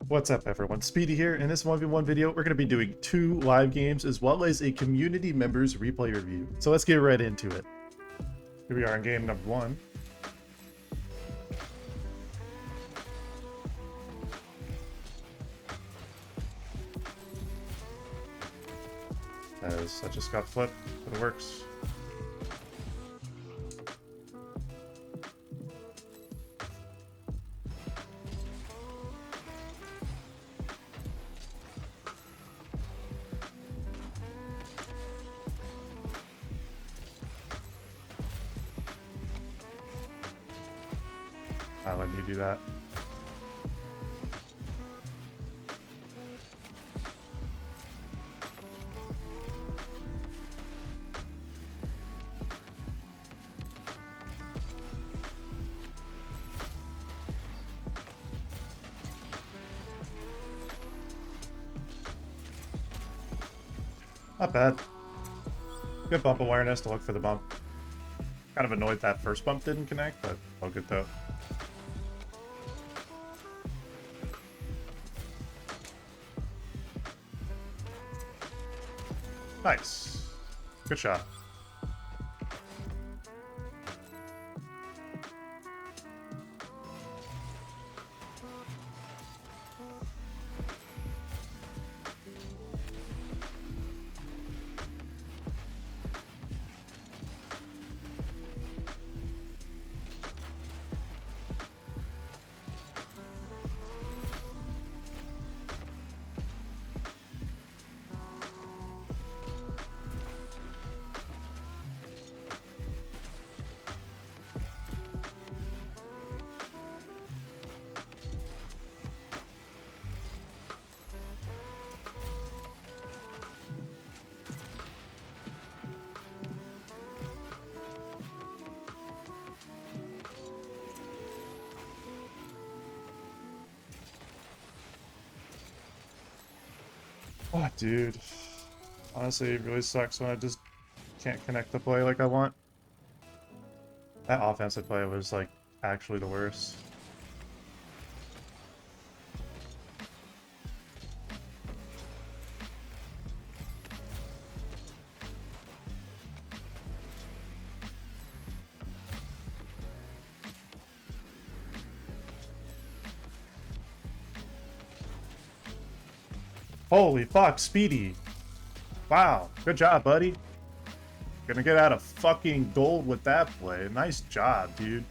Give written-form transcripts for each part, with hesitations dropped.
What's up everyone, Speedy here. In this 1v1 video, we're going to be doing 2 live games as well as a community members replay review. So let's get right into it. Here we are in game number 1. As I just got flipped, but it works. I'll let you do that. Not bad. Good bump awareness to look for the bump. Kind of annoyed that first bump didn't connect, but all good though. Nice. Good shot. Oh, dude. Honestly, it really sucks when I just can't connect the play like I want. That offensive play was, like, actually the worst. Holy fuck, Speedy. Wow, good job, buddy. Gonna get out of fucking gold with that play. Nice job, dude.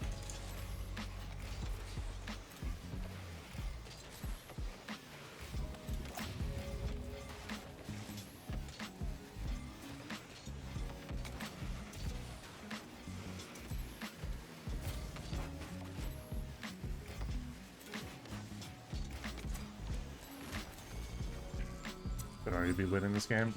Could already be winning this game.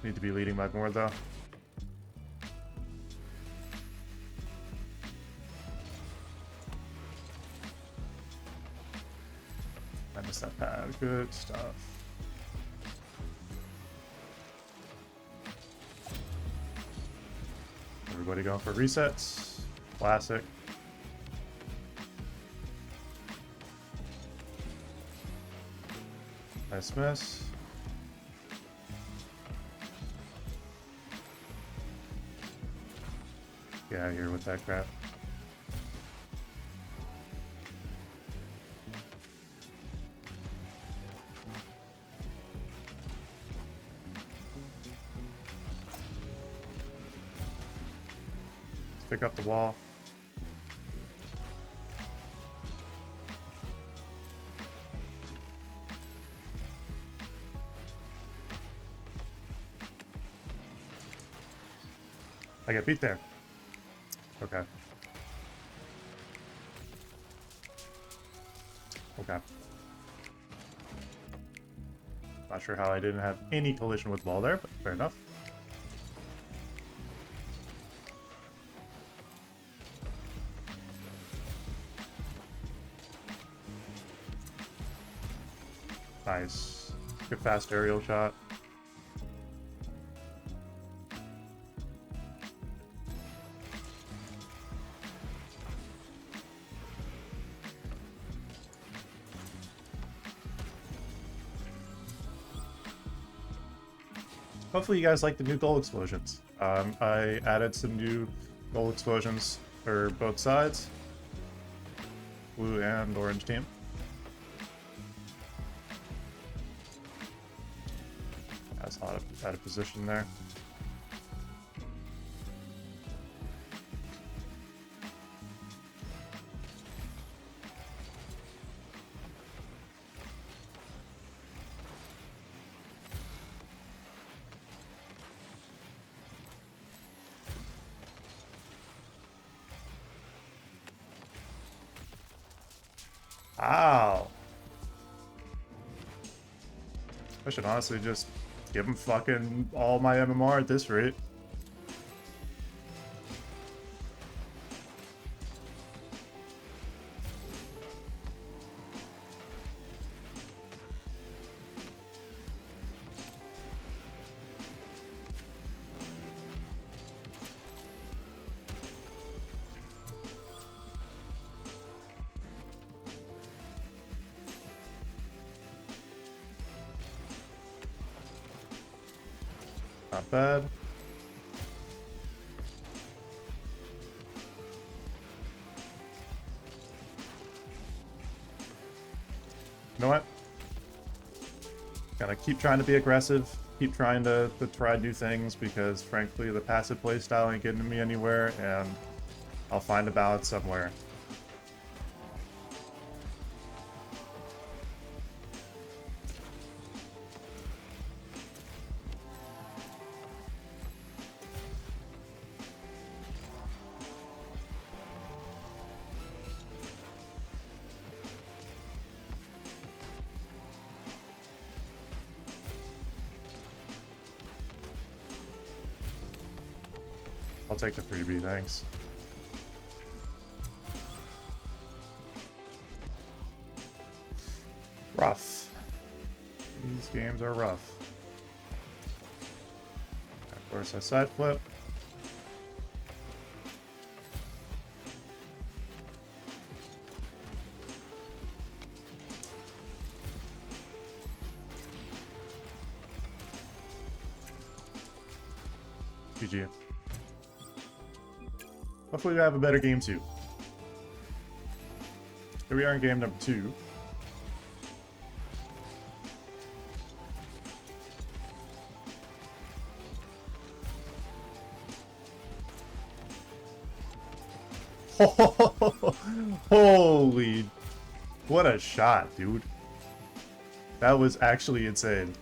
Need to be leading by more though. I missed that pad. Good stuff. Everybody going for resets. Classic. Nice miss. Get out of here with that crap. Pick up the wall. I get beat there. Okay. Okay. Not sure how I didn't have any collision with ball there, but fair enough. Nice. Good fast aerial shot. Hopefully you guys like the new goal explosions. I added some new goal explosions for both sides. Blue and orange team. That's not out of position there. Ow! I should honestly just give him fucking all my MMR at this rate. Not bad. You know what? Gotta keep trying to be aggressive, keep trying to try new things, because frankly the passive playstyle ain't getting me anywhere, and I'll find a balance somewhere. I'll take the freebie, thanks. Rough. These games are rough. Of course, I side flip. GG. Hopefully we have a better game too. Here we are in game number 2. Holy, what a shot, dude. That was actually insane.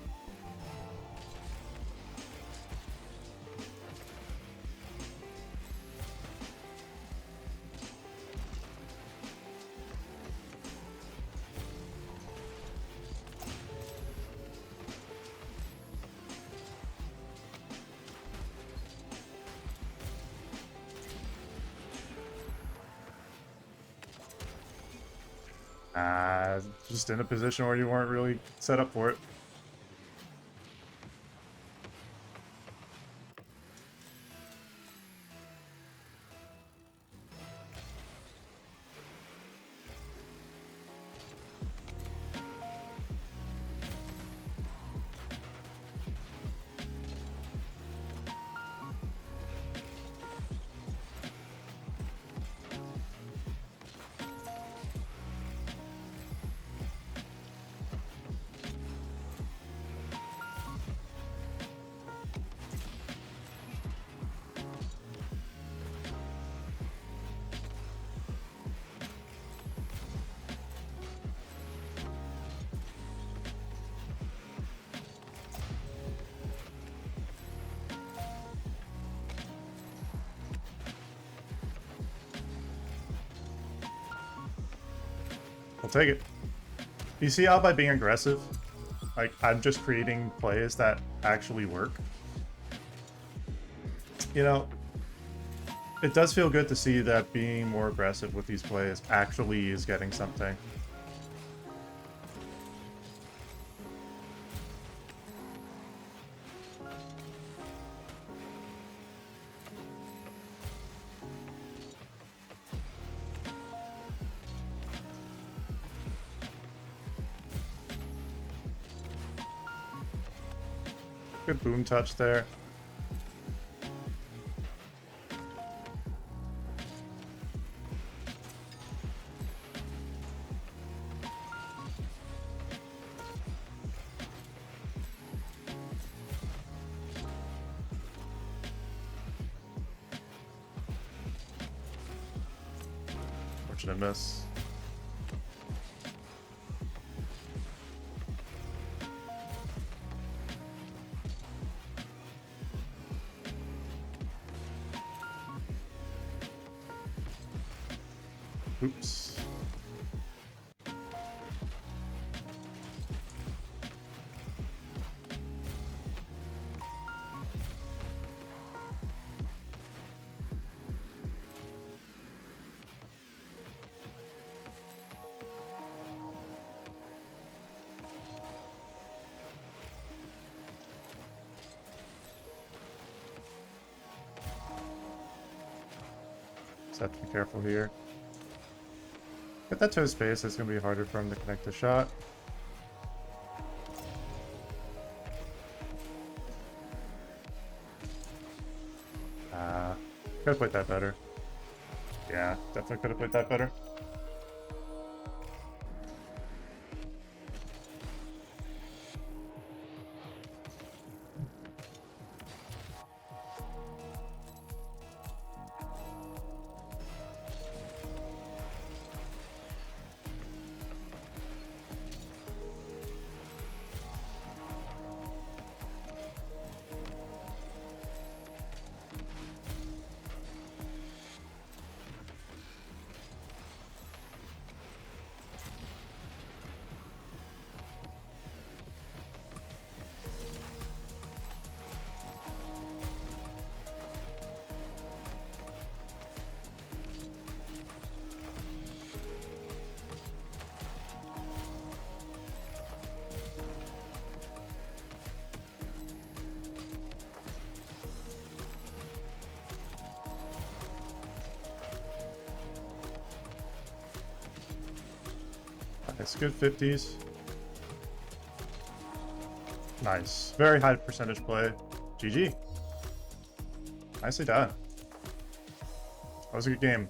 Just in a position where you weren't really set up for it. I'll take it. You see how by being aggressive, like, I'm just creating plays that actually work? You know, it does feel good to see that being more aggressive with these plays actually is getting something. Good boom touch there. Fortunate miss. Oops. Just have to be careful here. Get that to his space, it's going to be harder for him to connect the shot. Could have played that better. Yeah, definitely could have played that better. Nice, good 50s. Nice. Very high percentage play. GG. Nicely done. That was a good game.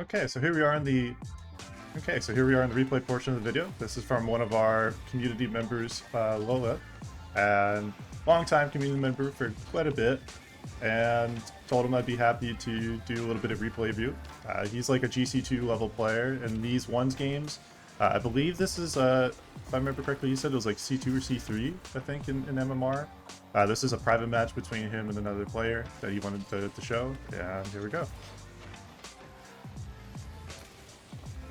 Okay, so here we are in the replay portion of the video. This is from one of our community members, Lola, and longtime community member for quite a bit, and told him I'd be happy to do a little bit of replay view. He's like a GC2 level player in these ones games. I believe this is, if I remember correctly, he said it was like C2 or C3, I think, in MMR. This is a private match between him and another player that he wanted to show, and here we go.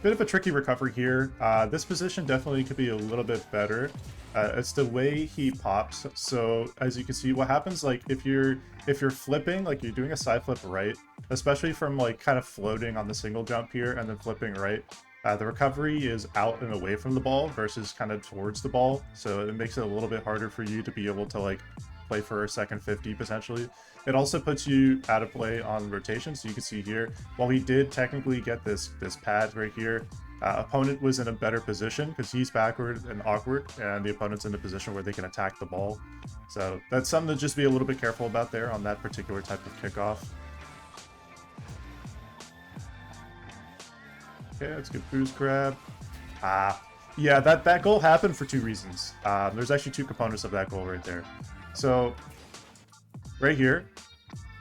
Bit of a tricky recovery here. This position definitely could be a little bit better. It's the way he pops. So as you can see, what happens, like if you're flipping, like you're doing a side flip right, especially from like kind of floating on the single jump here and then flipping right, the recovery is out and away from the ball versus kind of towards the ball. So it makes it a little bit harder for you to be able to like play for a second 50 potentially. It also puts you out of play on rotation. So you can see here, while he did technically get this pad right here, opponent was in a better position because he's backward and awkward, and the opponent's in a position where they can attack the ball. So that's something to just be a little bit careful about there on that particular type of kickoff. Okay, let's get boost grab. Yeah, that goal happened for two reasons. There's actually two components of that goal right there. So right here,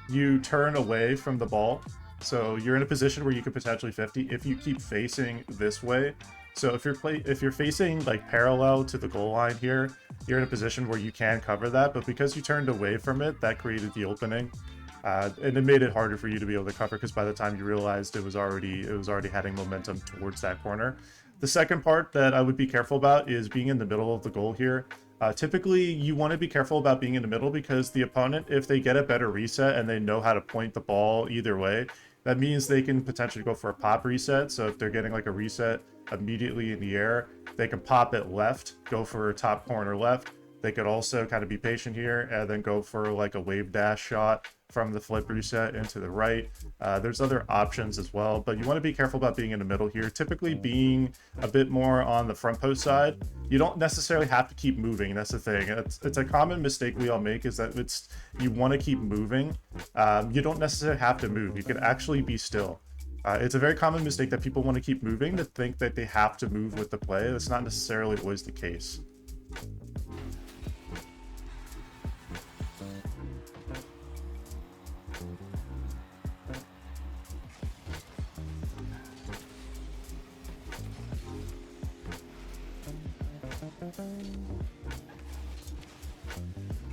you turn away from the ball. So you're in a position where you could potentially 50 if you keep facing this way. So if you're facing like parallel to the goal line here, you're in a position where you can cover that. But because you turned away from it, that created the opening. And it made it harder for you to be able to cover because by the time you realized it was already heading momentum towards that corner. The second part that I would be careful about is being in the middle of the goal here. Typically, you want to be careful about being in the middle because the opponent, if they get a better reset and they know how to point the ball either way, that means they can potentially go for a pop reset. So if they're getting like a reset immediately in the air, they can pop it left, go for a top corner left. They could also kind of be patient here and then go for like a wave dash shot from the flip reset into the right. There's other options as well, but you want to be careful about being in the middle here. Typically being a bit more on the front post side, you don't necessarily have to keep moving. That's the thing. It's a common mistake we all make is that you want to keep moving. You don't necessarily have to move. You can actually be still. It's a very common mistake that people want to keep moving to think that they have to move with the play. That's not necessarily always the case.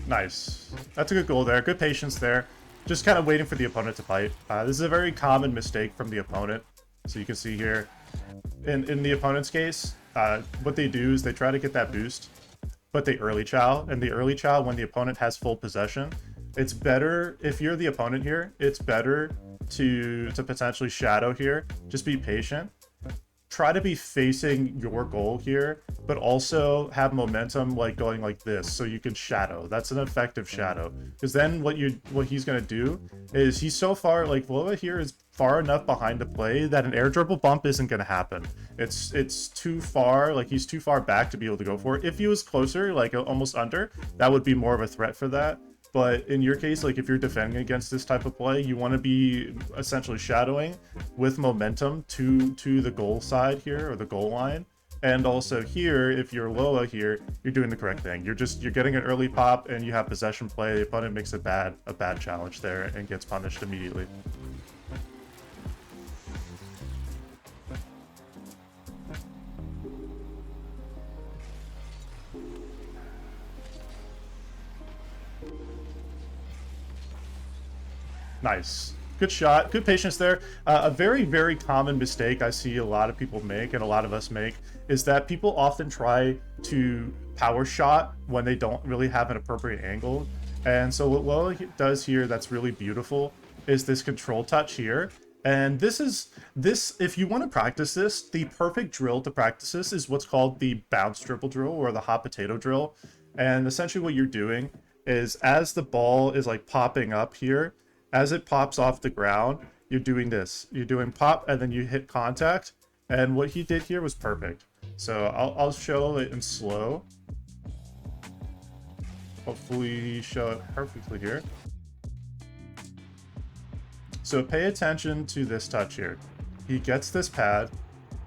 Nice. That's a good goal there. Good patience there. Just kind of waiting for the opponent to fight. This is a very common mistake from the opponent. So you can see here, in the opponent's case, what they do is they try to get that boost, but they early chow. And the early chow, when the opponent has full possession, it's better, if you're the opponent here, it's better to potentially shadow here. Just be patient. Try to be facing your goal here, but also have momentum like going like this so you can shadow. That's an effective shadow. Because then what he's gonna do is he's so far, like Lofi here is far enough behind the play that an air dribble bump isn't gonna happen. It's too far, like he's too far back to be able to go for it. If he was closer, like almost under, that would be more of a threat for that. But in your case, like if you're defending against this type of play, you want to be essentially shadowing with momentum to the goal side here, or the goal line. And also here, if you're Loa here, you're doing the correct thing. You're getting an early pop and you have possession play. The opponent makes a bad challenge there and gets punished immediately. Nice. Good shot. Good patience there. A very, very common mistake I see a lot of people make, and a lot of us make, is that people often try to power shot when they don't really have an appropriate angle. And so what Loa does here that's really beautiful is this control touch here. And this, if you want to practice this, the perfect drill to practice this is what's called the bounce dribble drill, or the hot potato drill. And essentially what you're doing is, as the ball is like popping up here, as it pops off the ground, you're doing this. You're doing pop, and then you hit contact. And what he did here was perfect. So I'll show it in slow. Hopefully show it perfectly here. So pay attention to this touch here. He gets this pad.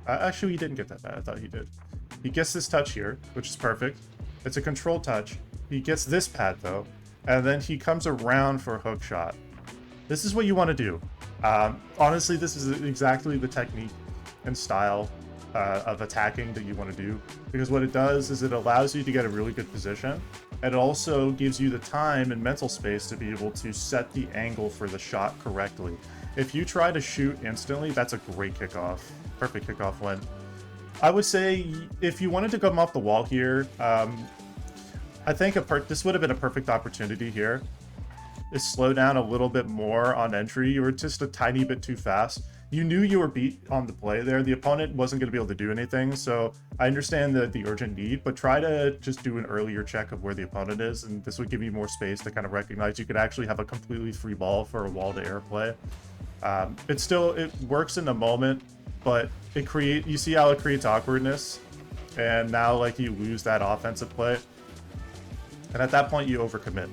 Actually, he didn't get that pad. I thought he did. He gets this touch here, which is perfect. It's a control touch. He gets this pad, though. And then he comes around for a hook shot. This is what you want to do. Honestly, this is exactly the technique and style of attacking that you want to do, because what it does is it allows you to get a really good position, and it also gives you the time and mental space to be able to set the angle for the shot correctly. If you try to shoot instantly, that's a great kickoff. Perfect kickoff win. I would say if you wanted to come off the wall here, I think this would have been a perfect opportunity here. Is slow down a little bit more on entry. You were just a tiny bit too fast. You knew you were beat on the play there. The opponent wasn't going to be able to do anything, so I understand the urgent need, but try to just do an earlier check of where the opponent is, and this would give you more space to kind of recognize you could actually have a completely free ball for a wall-to-air play. It works in the moment, but you see how it creates awkwardness, and now like you lose that offensive play, and at that point you overcommit.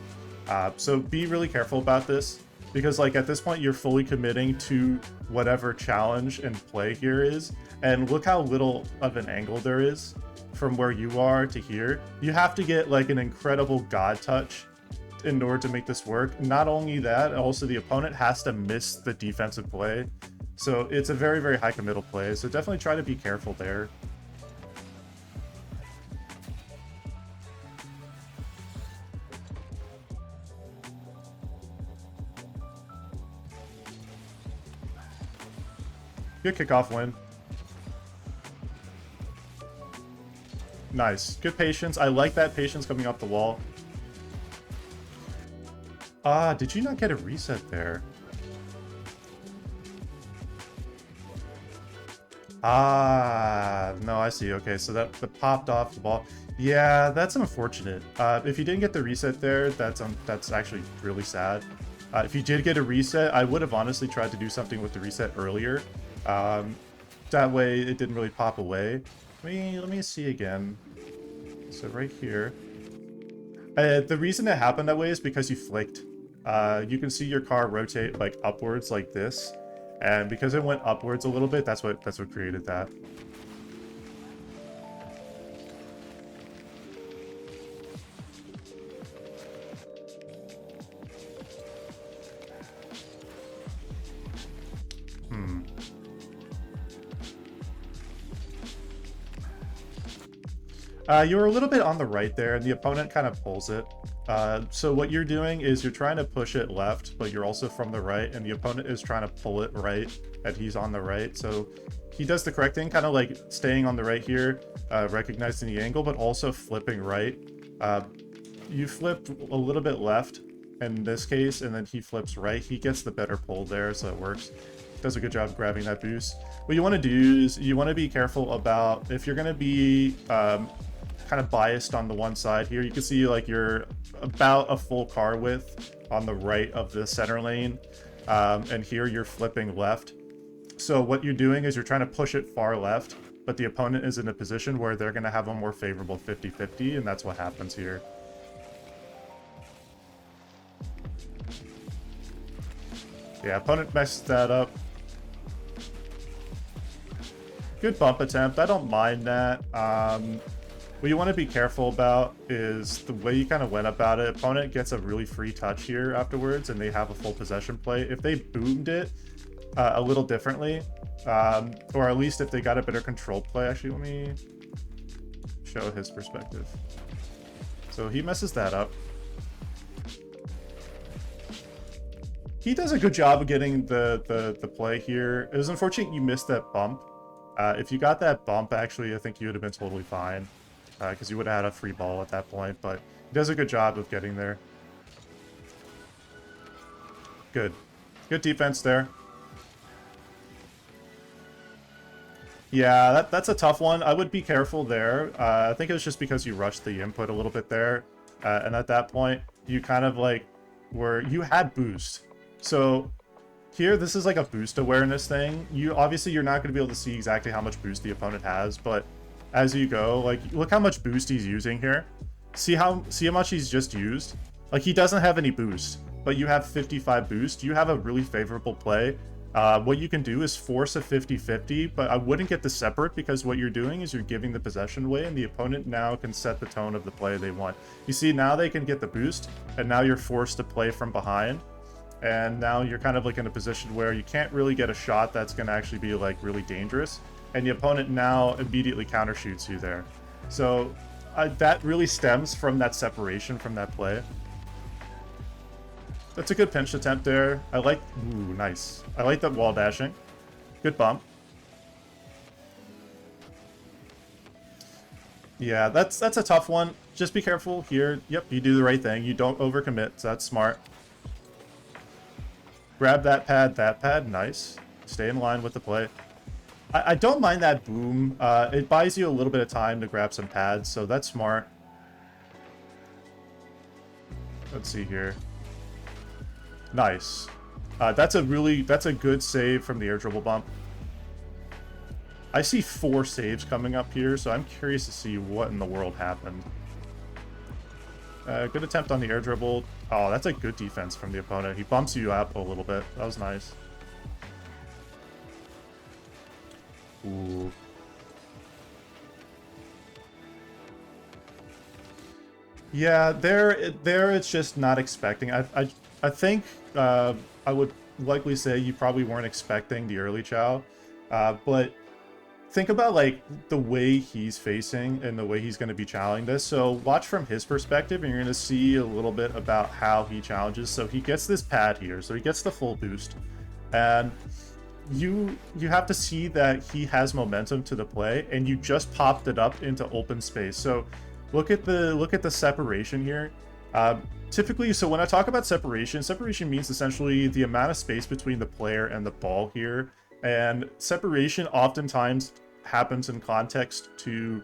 So be really careful about this, because like at this point you're fully committing to whatever challenge and play here is, and look how little of an angle there is from where you are to here. You have to get like an incredible god touch in order to make this work. Not only that, also the opponent has to miss the defensive play, so it's a very, very high committal play, so definitely try to be careful there. Good kickoff win. Nice. Good patience. I like that patience coming off the wall. Did you not get a reset there? No, I see. Okay, so that popped off the ball. Yeah, that's unfortunate. If you didn't get the reset there, that's actually really sad. If you did get a reset, I would have honestly tried to do something with the reset earlier. That way, it didn't really pop away. Let me see again. So right here. The reason it happened that way is because you flicked. You can see your car rotate like upwards like this. And because it went upwards a little bit, that's what created that. You're a little bit on the right there, and the opponent kind of pulls it. So what you're doing is you're trying to push it left, but you're also from the right, and the opponent is trying to pull it right, and he's on the right. So he does the correct thing, kind of like staying on the right here, recognizing the angle, but also flipping right. You flipped a little bit left in this case, and then he flips right. He gets the better pull there, so it works. Does a good job grabbing that boost. What you want to do is you want to be careful about if you're going to be kind of biased on the one side here. You can see like you're about a full car width on the right of the center lane, and here you're flipping left. So what you're doing is you're trying to push it far left, but the opponent is in a position where they're going to have a more favorable 50-50, and that's what happens here. Yeah, opponent messed that up. Good bump attempt. I don't mind that. What you want to be careful about is the way you kind of went about it. Opponent gets a really free touch here afterwards, and they have a full possession play. If they boomed it a little differently, or at least if they got a better control play. Actually, let me show his perspective. So he messes that up. He does a good job of getting the play here. It was unfortunate you missed that bump. If you got that bump, actually, I think you would have been totally fine. Because you would have had a free ball at that point, but he does a good job of getting there. Good. Good defense there. Yeah, that's a tough one. I would be careful there. I think it was just because you rushed the input a little bit there. And at that point, you kind of like you had boost. So here, this is like a boost awareness thing. Obviously, you're not going to be able to see exactly how much boost the opponent has, but as you go, like, look how much boost he's using here. See how much he's just used? Like, he doesn't have any boost, but you have 55 boost. You have a really favorable play. What you can do is force a 50-50, but I wouldn't get the separate because what you're doing is you're giving the possession away, and the opponent now can set the tone of the play they want. You see, now they can get the boost, and now you're forced to play from behind. And now you're kind of like in a position where you can't really get a shot that's going to actually be like really dangerous. And the opponent now immediately countershoots you there. So that really stems from that separation from that play. That's a good pinch attempt there. Ooh, nice. I like that wall dashing. Good bump. Yeah, that's a tough one. Just be careful here. Yep, you do the right thing. You don't overcommit, so that's smart. Grab that pad, nice. Stay in line with the play. I don't mind that boom. It buys you a little bit of time to grab some pads, so that's smart. Let's see here. Nice. That's a good save from the air dribble bump. I see 4 saves coming up here, so I'm curious to see what in the world happened. Good attempt on the air dribble. Oh, that's a good defense from the opponent. He bumps you up a little bit. That was nice. Ooh. Yeah, there it's just not expecting. I think I would likely say you probably weren't expecting the early chow, but think about like the way he's facing and the way he's going to be challenging this. So watch from his perspective, and you're going to see a little bit about how he challenges. So he gets this pad here, so he gets the full boost, and you have to see that he has momentum to the play, and you just popped it up into open space. So look at the separation here. Typically, so when I talk about separation means essentially the amount of space between the player and the ball here. And separation oftentimes happens in context to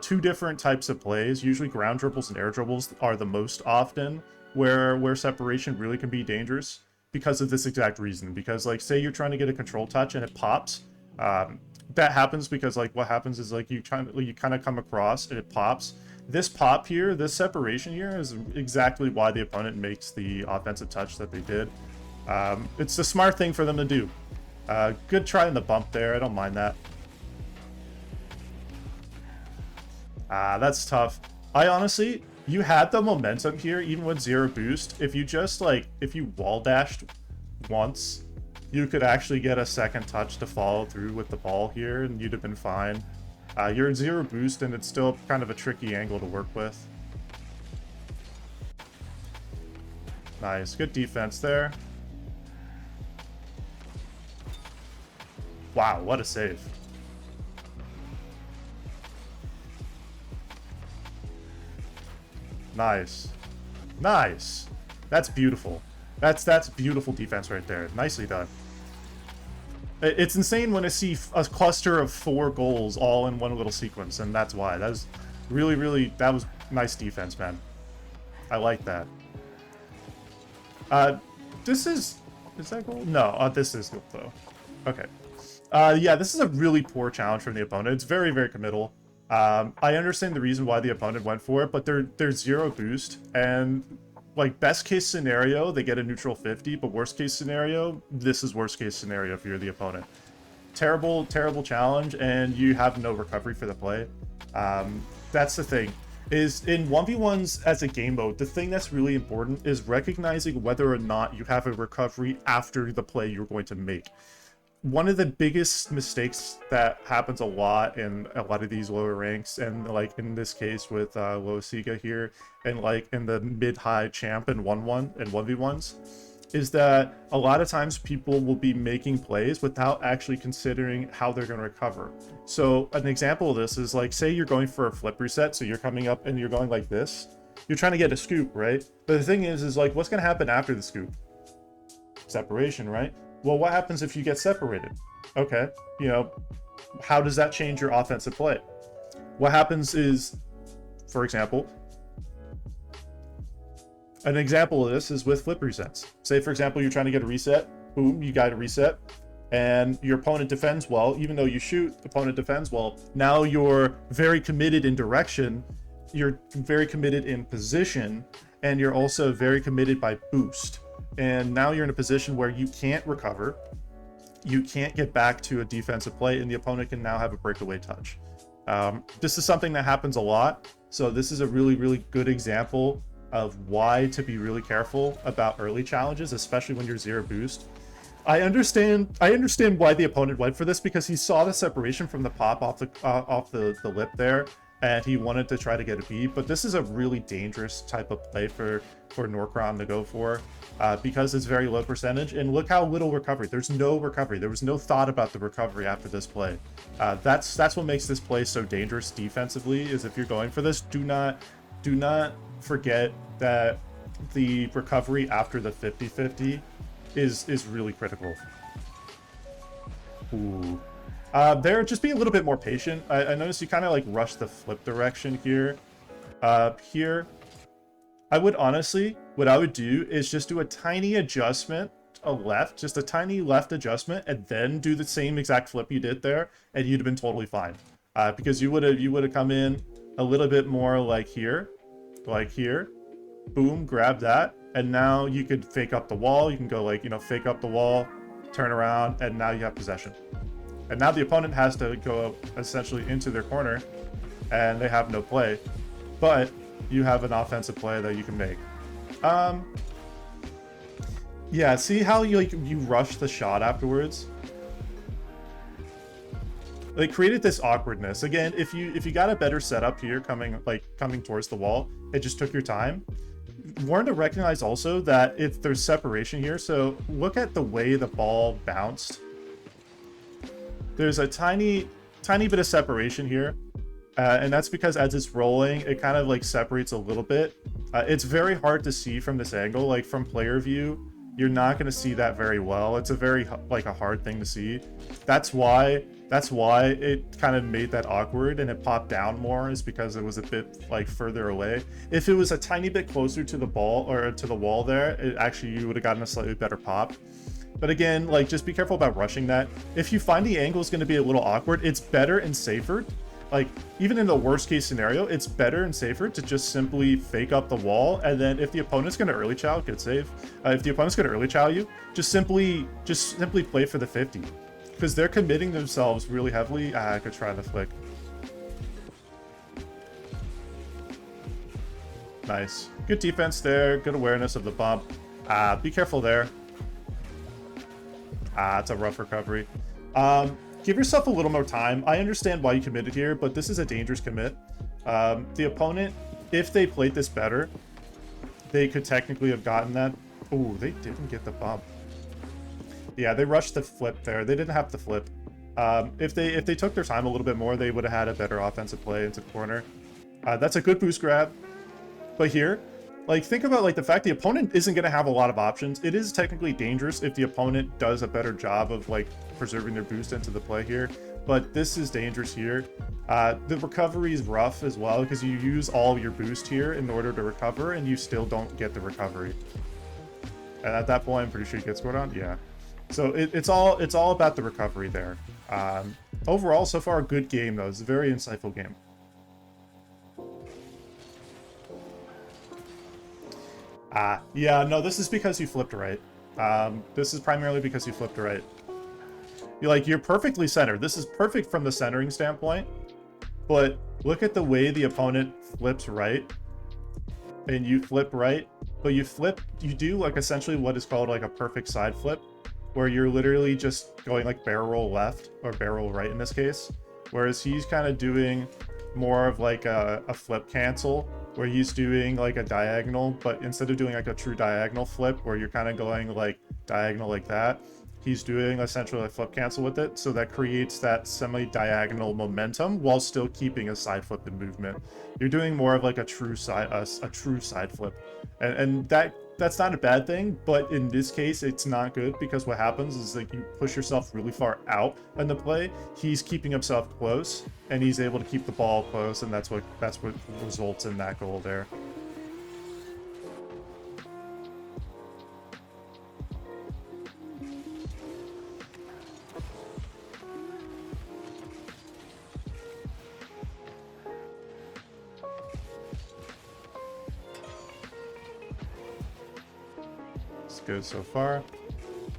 two different types of plays. Usually ground dribbles and air dribbles are the most often where separation really can be dangerous because of this exact reason. Because like, say you're trying to get a control touch and it pops, that happens because like what happens is like you kind of come across and it pops. This pop here, this separation here, is exactly why the opponent makes the offensive touch that they did. It's a smart thing for them to do. Good try in the bump there. I don't mind that. That's tough. I honestly, you had the momentum here, even with 0 boost. If you just like, if you wall dashed once, you could actually get a second touch to follow through with the ball here, and you'd have been fine. You're at 0 boost, and it's still kind of a tricky angle to work with. Nice, good defense there. Wow, what a save. Nice. Nice. That's beautiful. That's beautiful defense right there. Nicely done. It's insane when I see a cluster of 4 goals all in one little sequence, and that's why. That was really, that was nice defense, man. I like that. This is that goal? No, this is goal, though. Okay. Yeah, this is a really poor challenge from the opponent. It's very committal. I understand the reason why the opponent went for it, but they're 0 boost, and like best case scenario, they get a neutral 50, but worst case scenario, this is worst case scenario if you're the opponent. Terrible challenge, and you have no recovery for the play. That's the thing, is in 1v1s as a game mode, the thing that's really important is recognizing whether or not you have a recovery after the play you're going to make. One of the biggest mistakes that happens a lot in a lot of these lower ranks, and like in this case with Losiga here, and like in the mid-high champ and 1-1 and 1v1s, is that a lot of times people will be making plays without actually considering how they're going to recover. So an example of this is like, say you're going for a flip reset, so you're coming up and you're going like this. You're trying to get a scoop, right? But the thing is like, what's going to happen after the scoop? Separation, right? Well, what happens if you get separated? Okay, you know, how does that change your offensive play? What happens is, for example, an example of this is with flip resets. Say, for example, you're trying to get a reset. Boom, you got a reset. And your opponent defends well. Even though you shoot, the opponent defends well. Now you're very committed in direction. You're very committed in position. And you're also very committed by boost. And now you're in a position where you can't recover, you can't get back to a defensive play, and the opponent can now have a breakaway touch. This is something that happens a lot, so this is a really good example of why to be really careful about early challenges, especially when you're 0 boost. I understand why the opponent went for this, because he saw the separation from the pop off the lip there, and he wanted to try to get a beat. But this is a really dangerous type of play for Norcron to go for, because it's very low percentage. And look how little recovery. There's no recovery. There was no thought about the recovery after this play. That's what makes this play so dangerous defensively, is if you're going for this, do not forget that the recovery after the 50-50 is really critical. Ooh. There, just be a little bit more patient. I noticed you kind of like rush the flip direction here. Here, I would honestly, what I would do is just do a tiny adjustment, just a tiny left adjustment, and then do the same exact flip you did there, and you'd have been totally fine. Because you would have come in a little bit more like here, boom, grab that, and now you could fake up the wall. You can go like, you know, fake up the wall, turn around, and now you have possession. And now the opponent has to go essentially into their corner, and they have no play. But you have an offensive play that you can make. Yeah, see how you rush the shot afterwards? It created this awkwardness. Again, if you got a better setup here coming towards the wall, it just took your time. Warned to recognize also that if there's separation here, so look at the way the ball bounced there's a tiny bit of separation here. And that's because as it's rolling, it kind of like separates a little bit. It's very hard to see from this angle. Like from player view, you're not going to see that very well. It's a very like a hard thing to see. That's why it kind of made that awkward and it popped down more, is because it was a bit like further away. If it was a tiny bit closer to the ball or to the wall there, it actually, you would have gotten a slightly better pop. But again, like, just be careful about rushing that. If you find the angle is going to be a little awkward, it's better and safer. Like, even in the worst case scenario, it's better and safer to just simply fake up the wall. And then if the opponent's going to early chow, good save. If the opponent's going to early chow you, just simply play for the 50. Because they're committing themselves really heavily. I could try the flick. Nice. Good defense there. Good awareness of the bump. Be careful there. It's a rough recovery. Give yourself a little more time. I understand why you committed here, but this is a dangerous commit. The opponent, if they played this better, they could technically have gotten that. Oh, they didn't get the bump. Yeah, they rushed the flip there. They didn't have the flip. If they took their time a little bit more, they would have had a better offensive play into the corner. That's a good boost grab. But here, like, think about like the fact the opponent isn't going to have a lot of options. It is technically dangerous if the opponent does a better job of like preserving their boost into the play here. But this is dangerous here. The recovery is rough as well because you use all your boost here in order to recover and you still don't get the recovery. And at that point, I'm pretty sure you get scored on. Yeah. So it's all about the recovery there. Overall, so far, a good game though. It's a very insightful game. Yeah, no, this is because you flipped right. This is primarily because you flipped right. You're perfectly centered. This is perfect from the centering standpoint, but look at the way the opponent flips right, and you flip right, but you do like essentially what is called like a perfect side flip, where you're literally just going like barrel roll left, or barrel right in this case, whereas he's kind of doing more of like a flip cancel, where he's doing like a diagonal, but instead of doing like a true diagonal flip where you're kind of going like diagonal like that, he's doing essentially a flip cancel with it, so that creates that semi-diagonal momentum while still keeping a side flip in movement. You're doing more of like a true side flip, and that's not a bad thing, but in this case it's not good, because what happens is like you push yourself really far out in the play. He's keeping himself close and he's able to keep the ball close, and that's what results in that goal there. Good so far.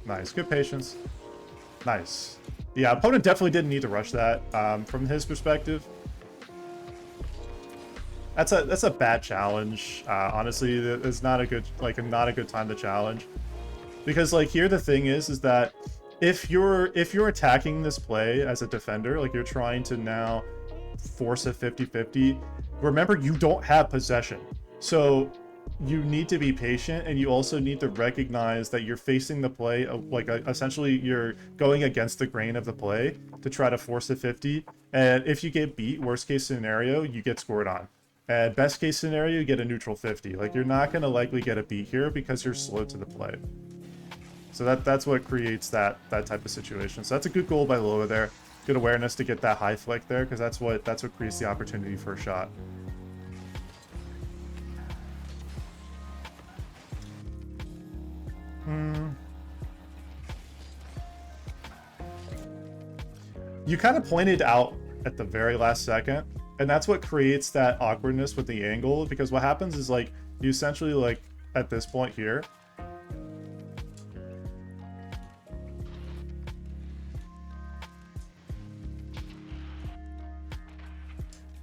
Nice. Good patience. Nice. Yeah, opponent definitely didn't need to rush that. From his perspective, that's a bad challenge. Honestly, it's not a good time to challenge, because like here the thing is that if you're attacking this play as a defender, like you're trying to now force a 50-50, remember you don't have possession, so you need to be patient, and you also need to recognize that you're facing the play of essentially you're going against the grain of the play to try to force a 50, and if you get beat, worst case scenario, you get scored on, and best case scenario, you get a neutral 50. Like, you're not going to likely get a beat here because you're slow to the play. So that's what creates that type of situation. So that's a good goal by Loa there. Good awareness to get that high flick there, because that's what creates the opportunity for a shot. You kind of pointed out at the very last second, and that's what creates that awkwardness with the angle, because what happens is like you essentially like at this point here,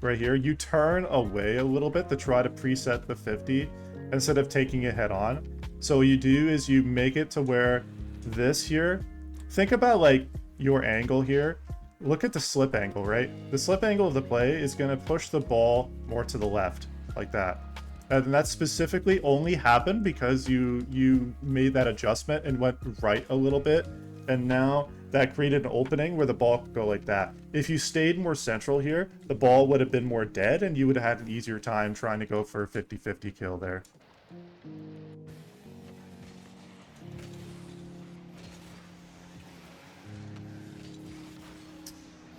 right here, you turn away a little bit to try to preset the 50 instead of taking it head on. So what you do is you make it to where this here, think about like your angle here. Look at the slip angle, right? The slip angle of the play is going to push the ball more to the left, like that. And that specifically only happened because you made that adjustment and went right a little bit. And now that created an opening where the ball could go like that. If you stayed more central here, the ball would have been more dead, and you would have had an easier time trying to go for a 50-50 kill there.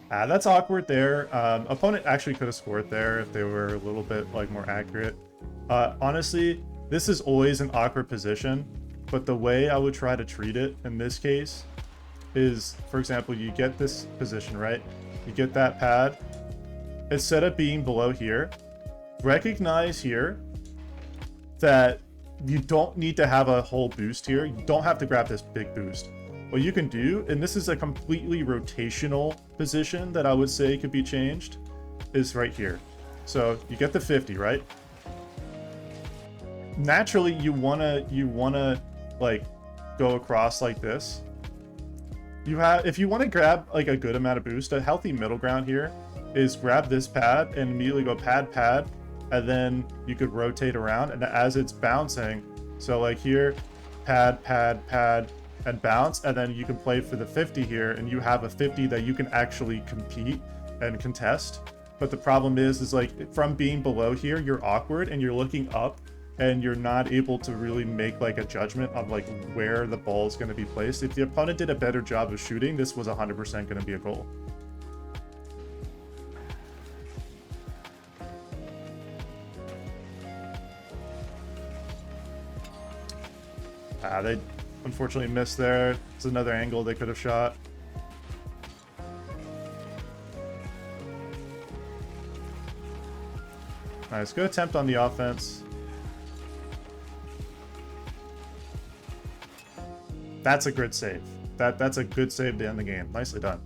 That's awkward there. Opponent actually could have scored there if they were a little bit like more accurate. Honestly, this is always an awkward position, but the way I would try to treat it in this case is, for example, you get this position, right? You get that pad. Instead of being below here, recognize here that you don't need to have a whole boost here. You don't have to grab this big boost. What you can do, and this is a completely rotational position that I would say could be changed, is right here. So you get the 50, right? Naturally, you wanna like go across like this. If you want to grab like a good amount of boost, a healthy middle ground here is grab this pad and immediately go pad, and then you could rotate around, and as it's bouncing, so like here, pad, and bounce, and then you can play for the 50 here, and you have a 50 that you can actually compete and contest. But the problem is like from being below here, you're awkward and you're looking up, and you're not able to really make like a judgment of like where the ball is going to be placed. If the opponent did a better job of shooting, this was 100% going to be a goal. They unfortunately missed there. It's another angle they could have shot. Nice, good attempt on the offense. That's a good save. That's a good save to end the game. Nicely done.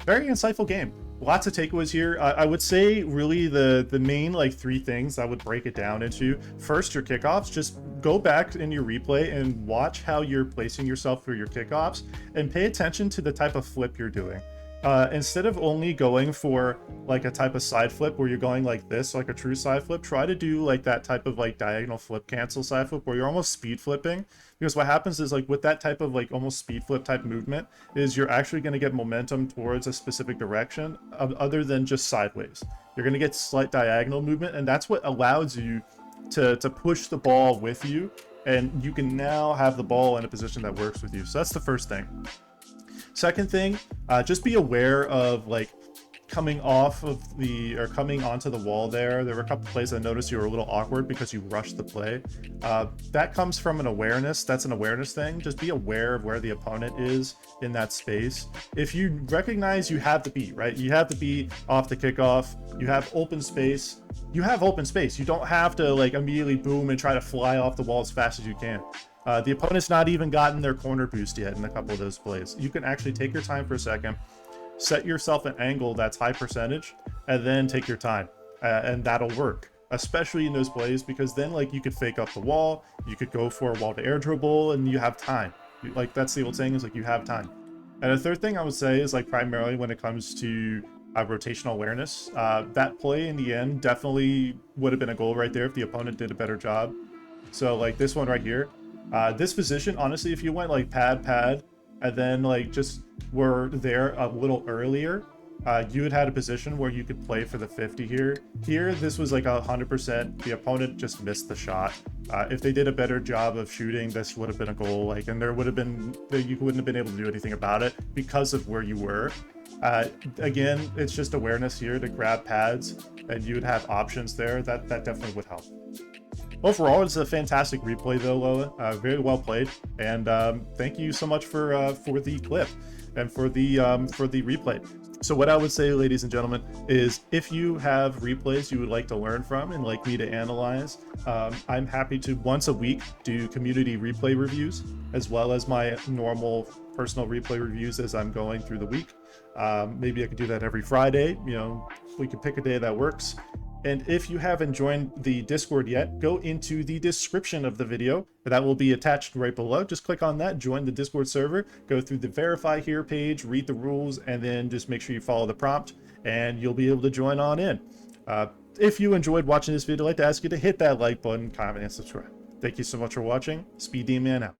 Very insightful game. Lots of takeaways here. I would say really the main like 3 things I would break it down into. First, your kickoffs. Just go back in your replay and watch how you're placing yourself for your kickoffs, and pay attention to the type of flip you're doing. Instead of only going for like a type of side flip where you're going like this, like a true side flip, try to do like that type of like diagonal flip cancel side flip where you're almost speed flipping. Because what happens is like with that type of like almost speed flip type movement is you're actually going to get momentum towards a specific direction other than just sideways. You're going to get slight diagonal movement, and that's what allows you to push the ball with you, and you can now have the ball in a position that works with you. So that's the first thing. Second thing, just be aware of like coming off of the, or coming onto the wall there. There were a couple plays I noticed you were a little awkward because you rushed the play. That comes from an awareness. That's an awareness thing. Just be aware of where the opponent is in that space. If you recognize you have the beat, right? You have the beat off the kickoff. You have open space. You have open space. You don't have to like immediately boom and try to fly off the wall as fast as you can. The opponent's not even gotten their corner boost yet in a couple of those plays. You can actually take your time for a second, set yourself an angle that's high percentage, and then take your time, and that'll work, especially in those plays, because then like you could fake up the wall, you could go for a wall to air dribble, and you have time. Like that's the old saying, is like you have time. And the third thing I would say is like primarily when it comes to rotational awareness, that play in the end definitely would have been a goal right there if the opponent did a better job. So like this one right here, this position, honestly, if you went like pad, and then like just were there a little earlier, you had a position where you could play for the 50 here. Here, this was like 100%. The opponent just missed the shot. If they did a better job of shooting, this would have been a goal. Like, and there would have been, you wouldn't have been able to do anything about it because of where you were. Again, it's just awareness here to grab pads, and you would have options there. That definitely would help. Overall, it's a fantastic replay though, Lola. Very well played, and thank you so much for the clip and for the replay. So what I would say, ladies and gentlemen, is if you have replays you would like to learn from and like me to analyze, I'm happy to once a week do community replay reviews, as well as my normal personal replay reviews as I'm going through the week. Maybe I could do that every Friday. You know, we can pick a day that works. And if you haven't joined the Discord yet, go into the description of the video. That will be attached right below. Just click on that, join the Discord server, go through the verify here page, read the rules, and then just make sure you follow the prompt, and you'll be able to join on in. If you enjoyed watching this video, I'd like to ask you to hit that like button, comment, and subscribe. Thank you so much for watching. Speed Demon out.